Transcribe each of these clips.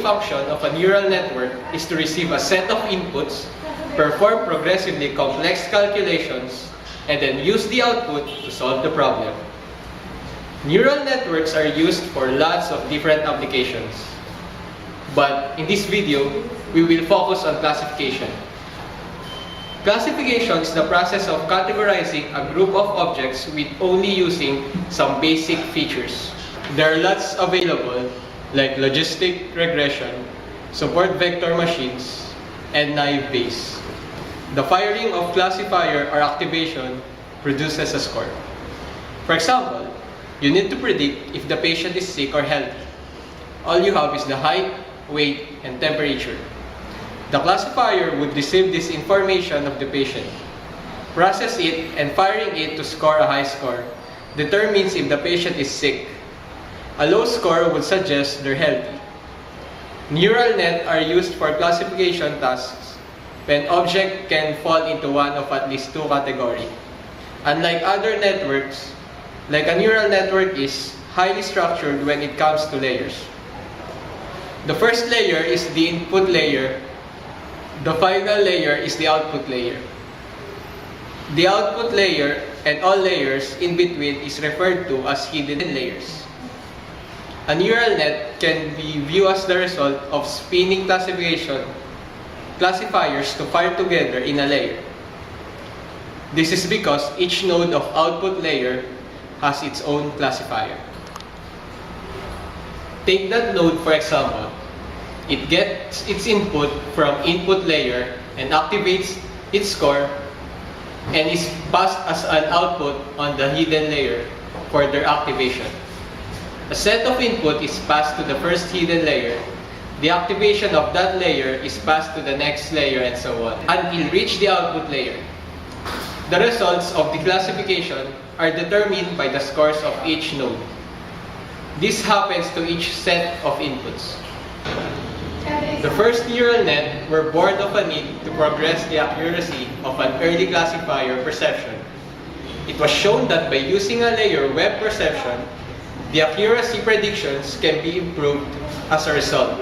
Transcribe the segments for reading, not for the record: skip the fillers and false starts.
function of a neural network is to receive a set of inputs, perform progressively complex calculations, and then use the output to solve the problem. Neural networks are used for lots of different applications. But in this video, we will focus on classification. Classification is the process of categorizing a group of objects with only using some basic features. There are lots available like logistic regression, support vector machines, and naive Bayes. The firing of classifier or activation produces a score. For example, you need to predict if the patient is sick or healthy. All you have is the height, weight, and temperature. The classifier would receive this information of the patient, process it, and firing it to score a high score determines if the patient is sick. A low score would suggest they're healthy. Neural net are used for classification tasks when object can fall into one of at least two categories. Unlike other networks, like a neural network is highly structured when it comes to layers. The first layer is the input layer. The final layer is the output layer. The output layer and all layers in between is referred to as hidden layers. A neural net can be viewed as the result of spinning classifiers to fire together in a layer. This is because each node of output layer has its own classifier. Take that node for example. It gets its input from input layer and activates its score and is passed as an output on the hidden layer for their activation. A set of input is passed to the first hidden layer. The activation of that layer is passed to the next layer and so on until reach the output layer. The results of the classification are determined by the scores of each node. This happens to each set of inputs. The first neural net were born of a need to progress the accuracy of an early classifier perception. It was shown that by using a layer web perception, the accuracy predictions can be improved as a result.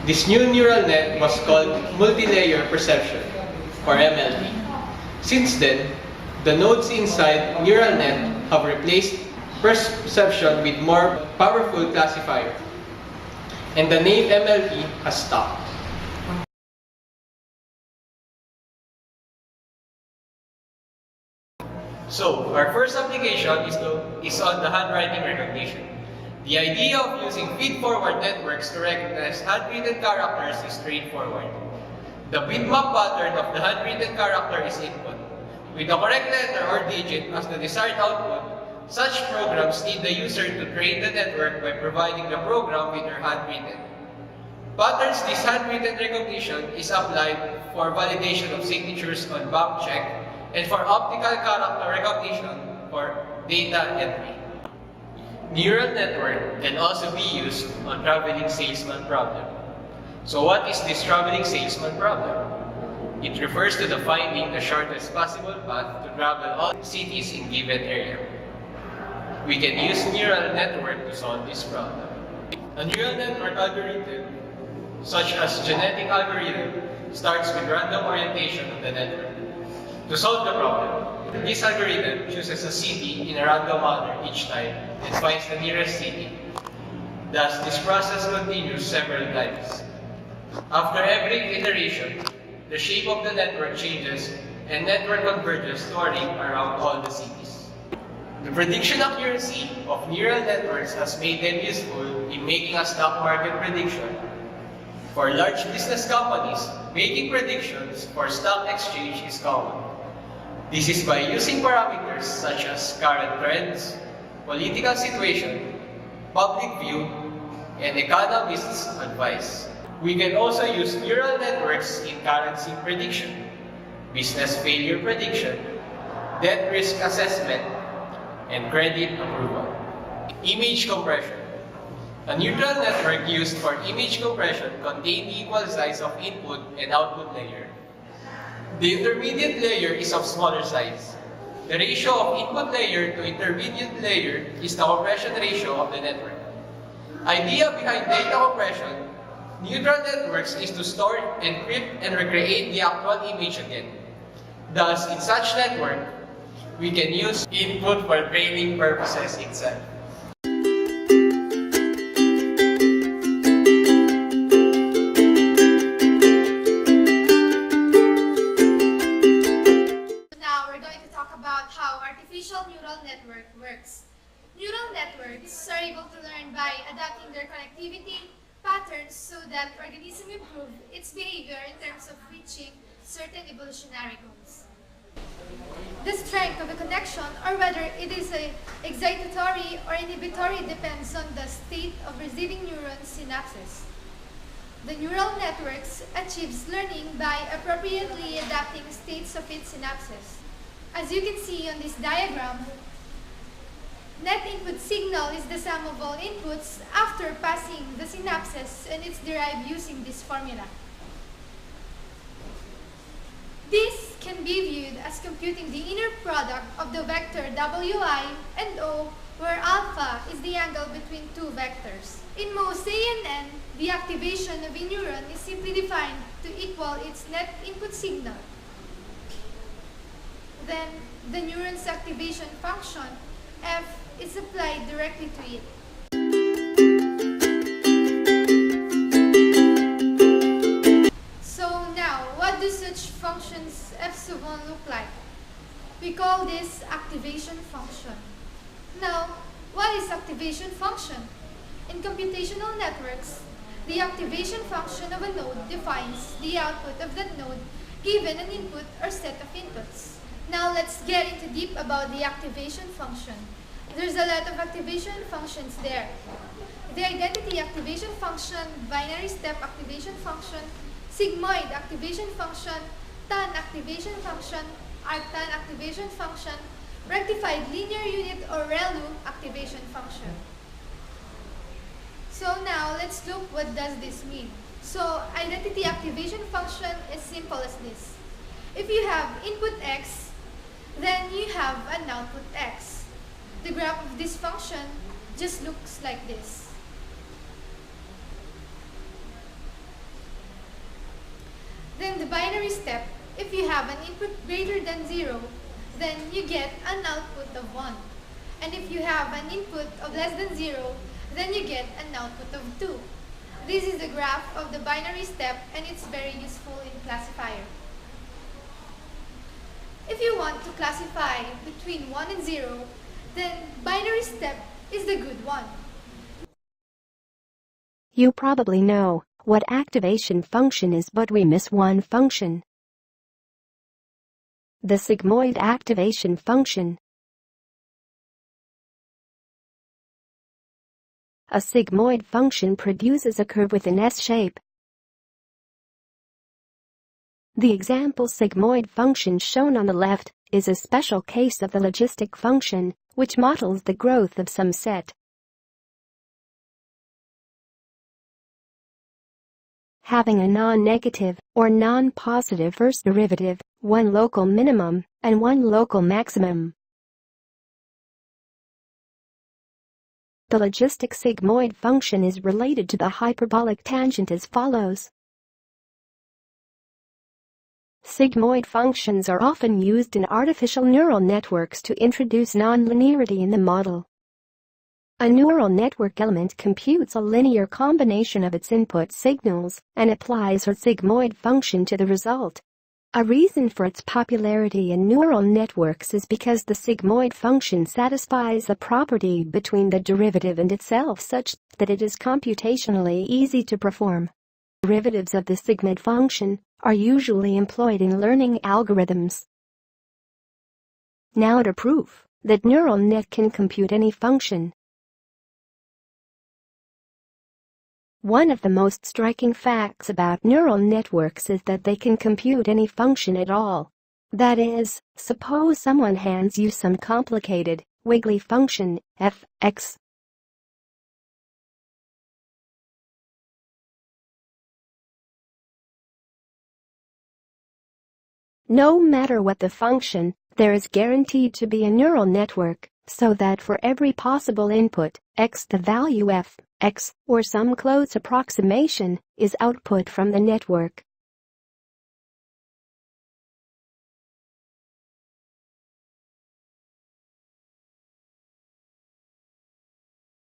This new neural net was called multi-layer perception, or MLP. Since then, the nodes inside neural net have replaced perception with more powerful classifier, and the name MLP has stuck. So, our first application is on the handwriting recognition. The idea of using feed-forward networks to recognize handwritten characters is straightforward. The bitmap pattern of the handwritten character is input, with the correct letter or digit as the desired output. Such programs need the user to train the network by providing the program with their handwritten. Patterns this handwritten recognition is applied for validation of signatures on bank check and for optical character recognition for data entry. Neural network can also be used on traveling salesman problem. So what is this traveling salesman problem? It refers to the finding the shortest possible path to travel all cities in given area. We can use neural network to solve this problem. A neural network algorithm, such as genetic algorithm, starts with random orientation of the network. To solve the problem, this algorithm chooses a city in a random manner each time and finds the nearest city. Thus, this process continues several times. After every iteration, the shape of the network changes and network converges to a ring around all the cities. The prediction accuracy of neural networks has made them useful in making a stock market prediction. For large business companies, making predictions for stock exchange is common. This is by using parameters such as current trends, political situation, public view, and economists' advice. We can also use neural networks in currency prediction, business failure prediction, debt risk assessment, and credit approval. Image compression. A neural network used for image compression contains the equal size of input and output layer. The intermediate layer is of smaller size. The ratio of input layer to intermediate layer is the compression ratio of the network. Idea behind data compression Neutral networks is to store, encrypt, and recreate the actual image again. Thus, in such network, we can use input for training purposes itself. Now we're going to talk about how artificial neural network works. Neural networks are able to learn by adapting their connectivity patterns so that organism improve its behavior in terms of reaching certain evolutionary goals. The strength of a connection, or whether it is excitatory or inhibitory, depends on the state of receiving neuron synapses. The neural networks achieves learning by appropriately adapting states of its synapses. As you can see on this diagram, net input signal is the sum of all inputs after passing the synapses, and it's derived using this formula. This can be viewed as computing the inner product of the vector Wi and O, where alpha is the angle between two vectors. In most A and N, the activation of a neuron is simply defined to equal its net input signal. Then, the neuron's activation function, F, is applied directly to it. So now, what do such functions F sub 1 look like? We call this activation function. Now, what is activation function? In computational networks, the activation function of a node defines the output of that node given an input or set of inputs. Now let's get into deep about the activation function. There's a lot of activation functions there. The identity activation function, binary step activation function, sigmoid activation function, tan activation function, arctan activation function, rectified linear unit or ReLU activation function. So now let's look what does this mean. So identity activation function is simple as this. If you have input X, then you have an output X. The graph of this function just looks like this. Then the binary step, if you have an input greater than 0, then you get an output of 1. And if you have an input of less than 0, then you get an output of 2. This is the graph of the binary step, and it's very useful in classifier. If you want to classify between 1 and 0, then binary step is the good one. You probably know what activation function is, but we miss one function. The sigmoid activation function. A sigmoid function produces a curve with an S shape. The example sigmoid function shown on the left is a special case of the logistic function, which models the growth of some set. Having a non-negative or non-positive first derivative, one local minimum and one local maximum. The logistic sigmoid function is related to the hyperbolic tangent as follows. Sigmoid functions are often used in artificial neural networks to introduce nonlinearity in the model. A neural network element computes a linear combination of its input signals and applies a sigmoid function to the result. A reason for its popularity in neural networks is because the sigmoid function satisfies a property between the derivative and itself such that it is computationally easy to perform. Derivatives of the sigmoid function are usually employed in learning algorithms. Now to prove that neural net can compute any function. One of the most striking facts about neural networks is that they can compute any function at all. That is, suppose someone hands you some complicated, wiggly function, f(x). No matter what the function, there is guaranteed to be a neural network, so that for every possible input, x the value f, x, or some close approximation, is output from the network.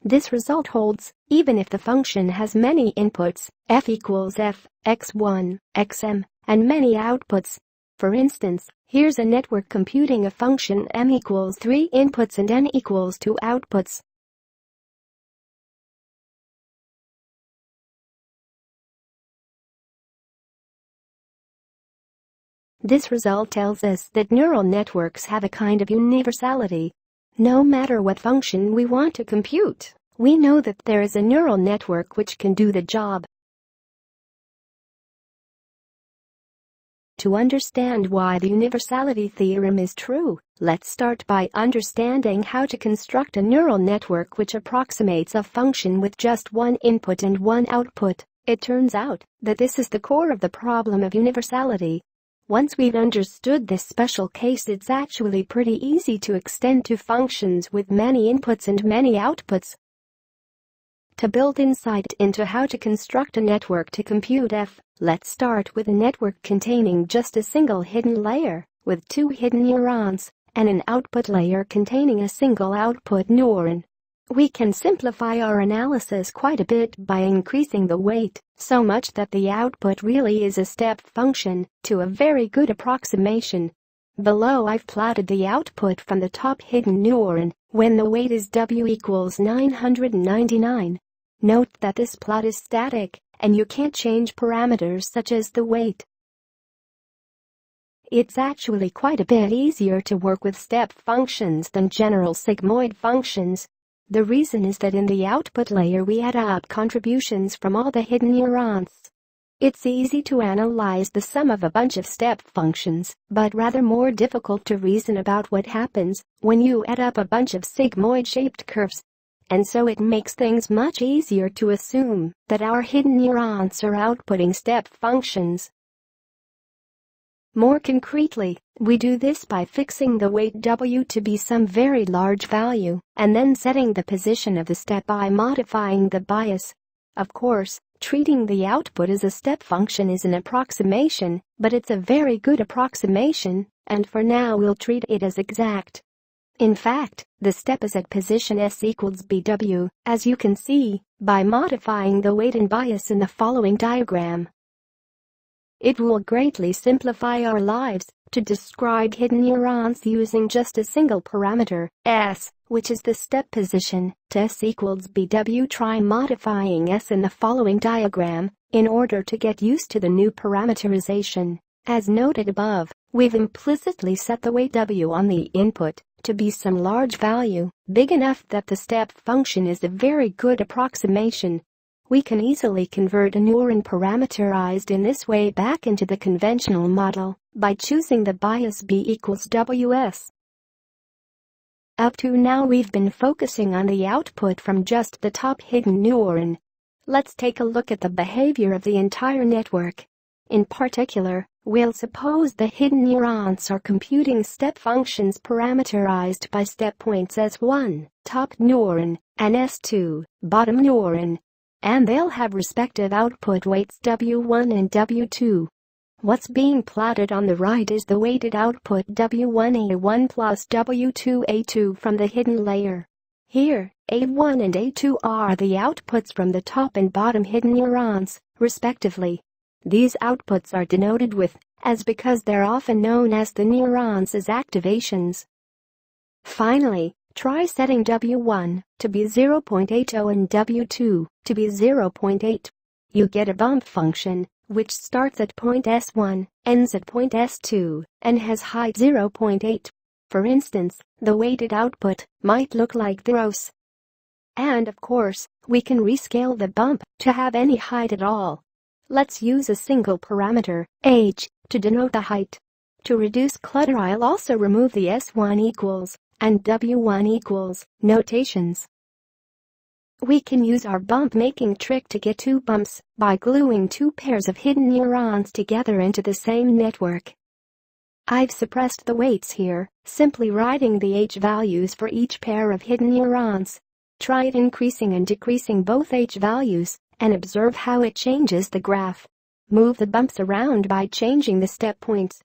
This result holds even if the function has many inputs, f equals f, x1, xm, and many outputs. For instance, here's a network computing a function m equals 3 inputs and n equals 2 outputs. This result tells us that neural networks have a kind of universality. No matter what function we want to compute, we know that there is a neural network which can do the job. To understand why the universality theorem is true, let's start by understanding how to construct a neural network which approximates a function with just one input and one output. It turns out that this is the core of the problem of universality. Once we've understood this special case, it's actually pretty easy to extend to functions with many inputs and many outputs. To build insight into how to construct a network to compute f, let's start with a network containing just a single hidden layer, with 2 hidden neurons, and an output layer containing a single output neuron. We can simplify our analysis quite a bit by increasing the weight, so much that the output really is a step function, to a very good approximation. Below I've plotted the output from the top hidden neuron, when the weight is w equals 999. Note that this plot is static, and you can't change parameters such as the weight. It's actually quite a bit easier to work with step functions than general sigmoid functions. The reason is that in the output layer we add up contributions from all the hidden neurons. It's easy to analyze the sum of a bunch of step functions, but rather more difficult to reason about what happens when you add up a bunch of sigmoid-shaped curves. And so it makes things much easier to assume that our hidden neurons are outputting step functions. More concretely, we do this by fixing the weight w to be some very large value, and then setting the position of the step by modifying the bias. Of course, treating the output as a step function is an approximation, but it's a very good approximation, and for now we'll treat it as exact. In fact, the step is at position s equals bw, as you can see, by modifying the weight and bias in the following diagram. It will greatly simplify our lives to describe hidden neurons using just a single parameter, s, which is the step position, to s equals bw. Try modifying s in the following diagram in order to get used to the new parameterization. As noted above, we've implicitly set the weight w on the input to be some large value, big enough that the step function is a very good approximation. We can easily convert a neuron parameterized in this way back into the conventional model by choosing the bias b equals ws. Up to now we've been focusing on the output from just the top hidden neuron. Let's take a look at the behavior of the entire network. In particular, we'll suppose the hidden neurons are computing step functions parameterized by step points S1, top neuron, and S2, bottom neuron, and they'll have respective output weights W1 and W2. What's being plotted on the right is the weighted output W1A1 plus W2A2 from the hidden layer. Here, A1 and A2 are the outputs from the top and bottom hidden neurons, respectively. These outputs are denoted with as because they're often known as the neurons as activations. Finally, try setting W1 to be 0.80 and W2 to be 0.8. You get a bump function, which starts at point S1, ends at point S2, and has height 0.8. For instance, the weighted output might look like this. And of course, we can rescale the bump to have any height at all. Let's use a single parameter, h, to denote the height. To reduce clutter, I'll also remove the S1 equals and W1 equals notations. We can use our bump making trick to get two bumps by gluing two pairs of hidden neurons together into the same network. I've suppressed the weights here, simply writing the H values for each pair of hidden neurons. Try increasing and decreasing both H values and observe how it changes the graph. Move the bumps around by changing the step points.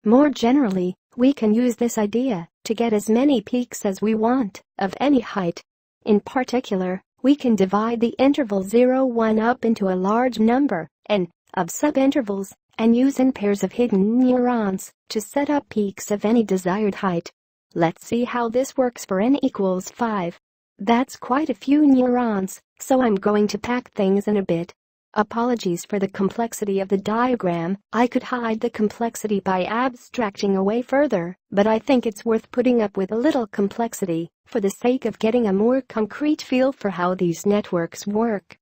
More generally, we can use this idea to get as many peaks as we want, of any height. In particular, we can divide the interval 0, 1 up into a large number, n, of subintervals, and use n pairs of hidden neurons to set up peaks of any desired height. Let's see how this works for n equals 5. That's quite a few neurons, so I'm going to pack things in a bit. Apologies for the complexity of the diagram. I could hide the complexity by abstracting away further, but I think it's worth putting up with a little complexity for the sake of getting a more concrete feel for how these networks work.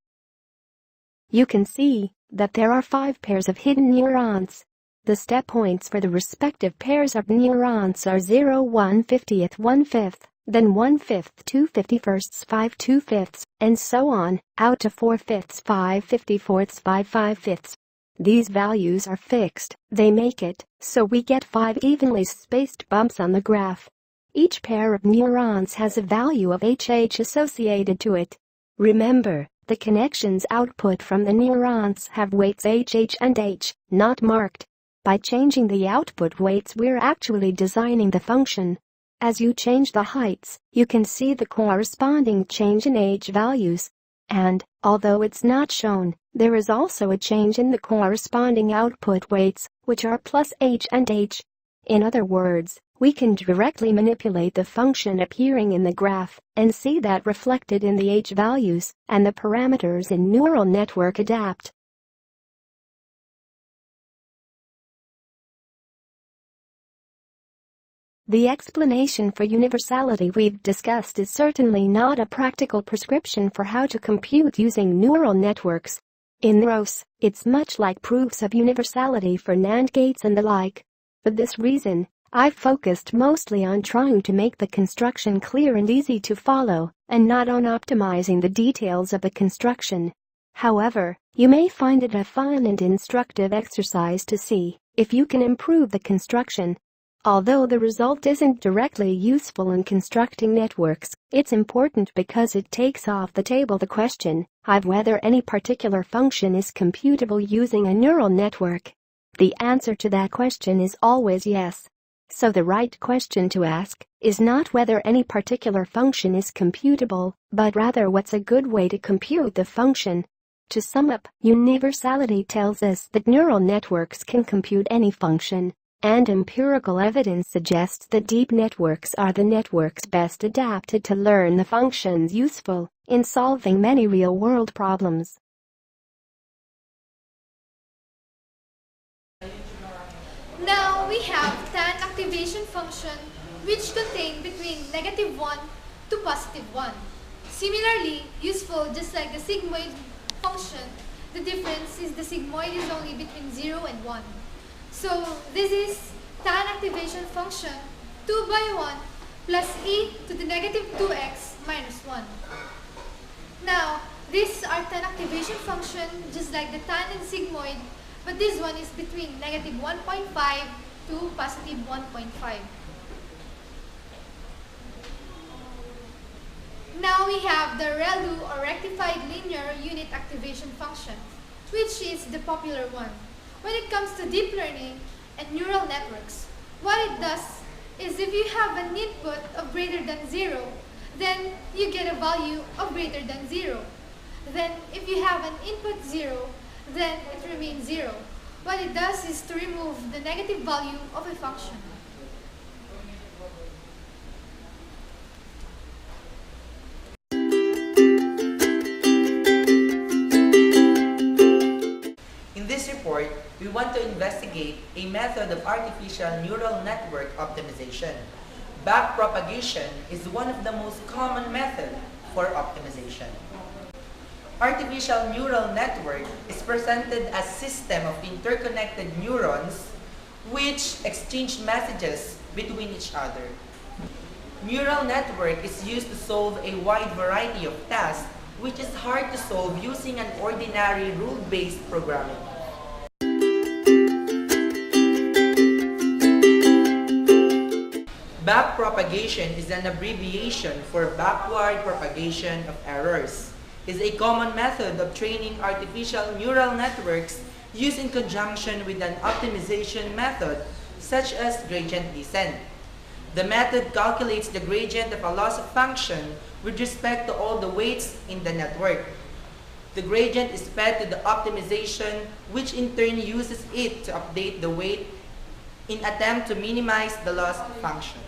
You can see that there are 5 pairs of hidden neurons. The step points for the respective pairs of neurons are 0, 1/50th, 1/5, then 1/5, 2/51st, 5/2/5, and so on, out to 4/5, 5/54th, 5/5/5. These values are fixed, they make it so we get 5 evenly spaced bumps on the graph. Each pair of neurons has a value of HH associated to it. Remember, the connections output from the neurons have weights HH and H, not marked. By changing the output weights, we're actually designing the function. As you change the heights, you can see the corresponding change in H values. And, although it's not shown, there is also a change in the corresponding output weights, which are plus H and H. In other words, we can directly manipulate the function appearing in the graph and see that reflected in the H values, and the parameters in neural network adapt. The explanation for universality we've discussed is certainly not a practical prescription for how to compute using neural networks. In ROS, it's much like proofs of universality for NAND gates and the like. For this reason, I've focused mostly on trying to make the construction clear and easy to follow, and not on optimizing the details of the construction. However, you may find it a fun and instructive exercise to see if you can improve the construction. Although the result isn't directly useful in constructing networks, it's important because it takes off the table the question of whether any particular function is computable using a neural network. The answer to that question is always yes. So the right question to ask is not whether any particular function is computable, but rather what's a good way to compute the function. To sum up, universality tells us that neural networks can compute any function. And empirical evidence suggests that deep networks are the networks best adapted to learn the functions useful in solving many real-world problems. Now we have tan activation function, which contain between -1 to +1. Similarly useful, just like the sigmoid function, the difference is the sigmoid is only between 0 and 1. So this is tan activation function 2 by 1 plus e to the -2x minus 1. Now, these are tan activation function just like the tan and sigmoid, but this one is between -1.5 to +1.5. Now we have the ReLU or rectified linear unit activation function, which is the popular one. When it comes to deep learning and neural networks, what it does is if you have an input of greater than 0, then you get a value of greater than 0. Then if you have an input 0, then it remains 0. What it does is to remove the negative value of a function. In this report, we want to investigate a method of artificial neural network optimization. Backpropagation is one of the most common methods for optimization. Artificial neural network is presented as a system of interconnected neurons which exchange messages between each other. Neural network is used to solve a wide variety of tasks which is hard to solve using an ordinary rule-based programming. Backpropagation is an abbreviation for backward propagation of errors. Is a common method of training artificial neural networks used in conjunction with an optimization method such as gradient descent. The method calculates the gradient of a loss of function with respect to all the weights in the network. The gradient is fed to the optimization, which in turn uses it to update the weight in attempt to minimize the loss function.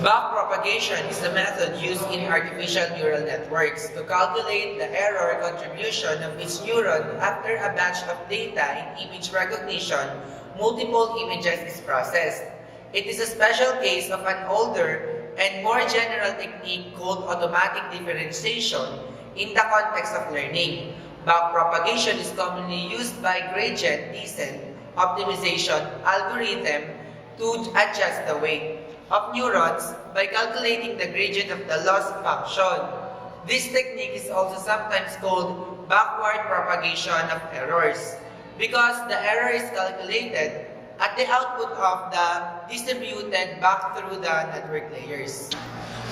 Backpropagation is the method used in artificial neural networks to calculate the error contribution of each neuron after a batch of data in image recognition, multiple images is processed. It is a special case of an older and more general technique called automatic differentiation in the context of learning. Backpropagation is commonly used by gradient descent optimization algorithm to adjust the weight of neurons by calculating the gradient of the loss function. This technique is also sometimes called backward propagation of errors because the error is calculated at the output of the distributed back through the network layers.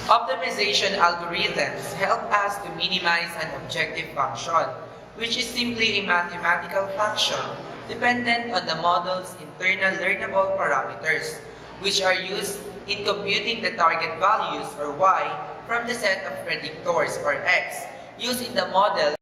Optimization algorithms help us to minimize an objective function, which is simply a mathematical function dependent on the model's internal learnable parameters, which are used in computing the target values, or y, from the set of predictors, or x, used in the model.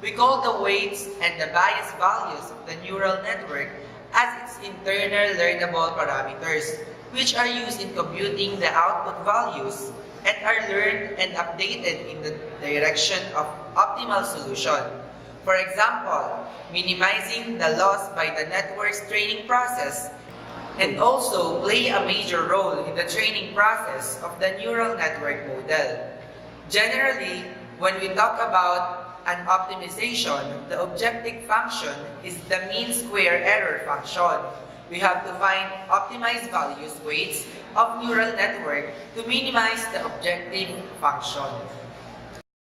We call the weights and the bias values of the neural network as its internal learnable parameters, which are used in computing the output values and are learned and updated in the direction of optimal solution. For example, minimizing the loss by the network's training process, and also play a major role in the training process of the neural network model. Generally, when we talk about an optimization, the objective function is the mean square error function. We have to find optimized values weights of neural network to minimize the objective function.